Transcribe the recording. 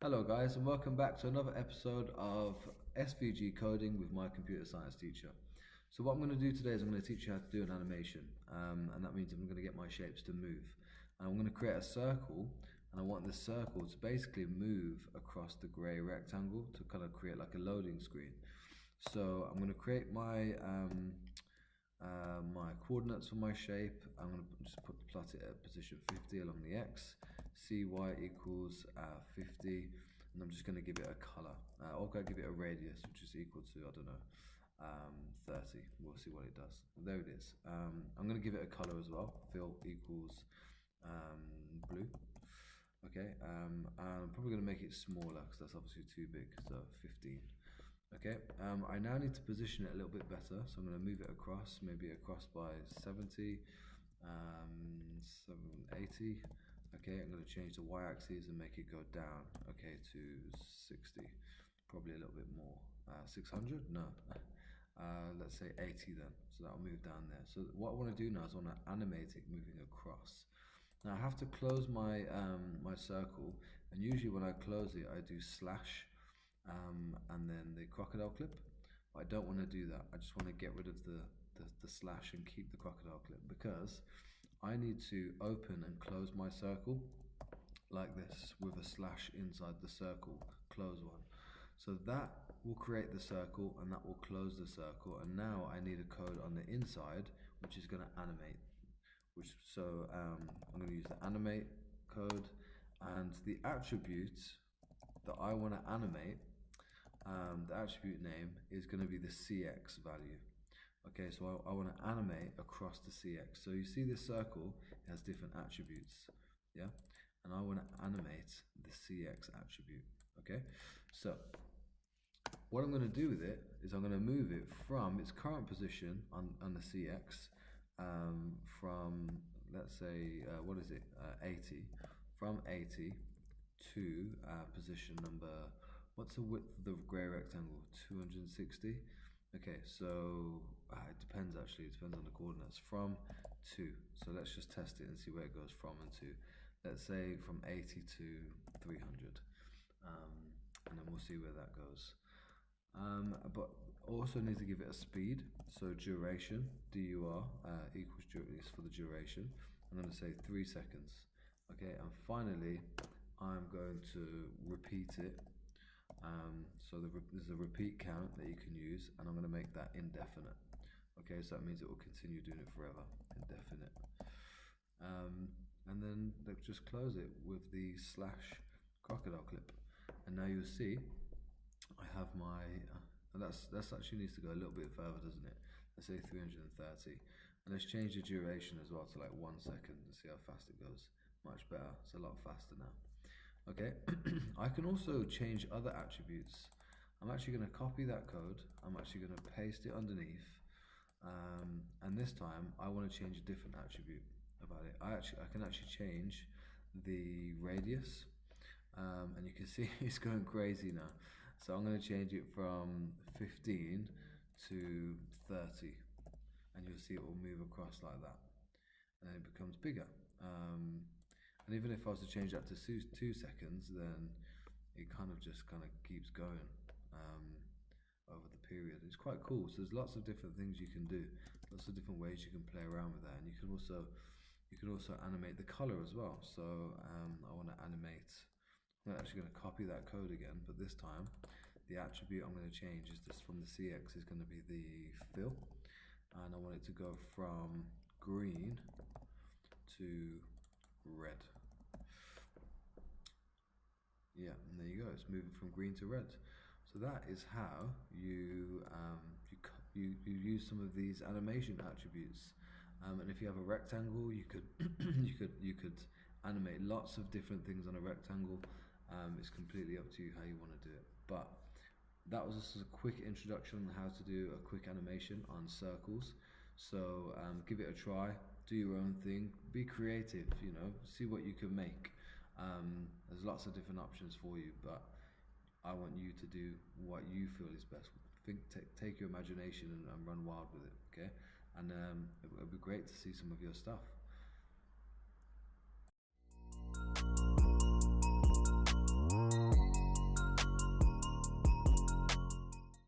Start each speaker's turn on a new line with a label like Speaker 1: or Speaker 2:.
Speaker 1: Hello guys, and welcome back to another episode of SVG coding with my computer science teacher. So what I'm going to do today is I'm going to teach you how to do an animation, and that means I'm going to get my shapes to move. And I'm going to create a circle, and I want this circle to basically move across the grey rectangle to kind of create like a loading screen. So I'm going to create my coordinates for my shape. I'm going to just plot it at position 50 along the x, cy equals 50, and I'm just going to give it a color. Or I'm going to give it a radius, which is equal to, I don't know, 30. We'll see what it does. There it is. I'm going to give it a color as well. Fill equals blue. Okay, and I'm probably going to make it smaller because that's obviously too big, so 15. Okay, I now need to position it a little bit better, so I'm going to move it across, maybe across by 70, 780. Okay, I'm going to change the y-axis and make it go down, okay, to 60, probably a little bit more. 600? No. Let's say 80 then, so that'll move down there. So what I want to do now is I want to animate it moving across. Now I have to close my my circle, and usually when I close it I do slash and then the crocodile clip. But I don't want to do that. I just want to get rid of the slash and keep the crocodile clip, because I need to open and close my circle like this with a slash inside the circle, close one. So that will create the circle and that will close the circle, and now I need a code on the inside which is going to animate. I'm going to use the animate code, and the attribute that I want to animate, the attribute name is going to be the CX value. Okay, so I want to animate across the CX. So you see this circle has different attributes, yeah? And I want to animate the CX attribute, okay? So what I'm going to do with it is I'm going to move it from its current position on the CX, from, let's say, what is it, 80, from 80 to position number, what's the width of the grey rectangle, 260? Okay, so it depends actually, it depends on the coordinates, from to. So let's just test it and see where it goes from and to. Let's say from 80 to 300, and then we'll see where that goes. But also need to give it a speed, so duration, dur, equals is for the duration. I'm going to say 3 seconds. Okay, and finally I'm going to repeat it. So there's a repeat count that you can use, and I'm going to make that indefinite. Okay, so that means it will continue doing it forever, indefinite. And then just close it with the slash crocodile clip, and now you'll see I have my, that's actually needs to go a little bit further, doesn't it? Let's say 330, and let's change the duration as well to like 1 second and see how fast it goes. Much better, it's a lot faster now. Okay, I can also change other attributes. I'm actually going to copy that code, I'm actually going to paste it underneath, and this time I want to change a different attribute about it. I can actually change the radius, and you can see it's going crazy now. So I'm going to change it from 15 to 30, and you'll see it will move across like that, and then it becomes bigger. And even if I was to change that to 2 seconds, then it kind of keeps going over the period. It's quite cool. So there's lots of different things you can do, lots of different ways you can play around with that, and you can also animate the color as well. So I want to animate. I'm actually going to copy that code again, but this time the attribute I'm going to change is this, from the CX is going to be the fill, and I want it to go from green to red. Yeah, and there you go, it's moving from green to red. So that is how you use some of these animation attributes. And if you have a rectangle, you could you could animate lots of different things on a rectangle. It's completely up to you how you want to do it. But that was just a quick introduction on how to do a quick animation on circles. So give it a try, do your own thing, be creative, you know, see what you can make. There's lots of different options for you, but I want you to do what you feel is best. Take your imagination and run wild with it, okay? And it would be great to see some of your stuff.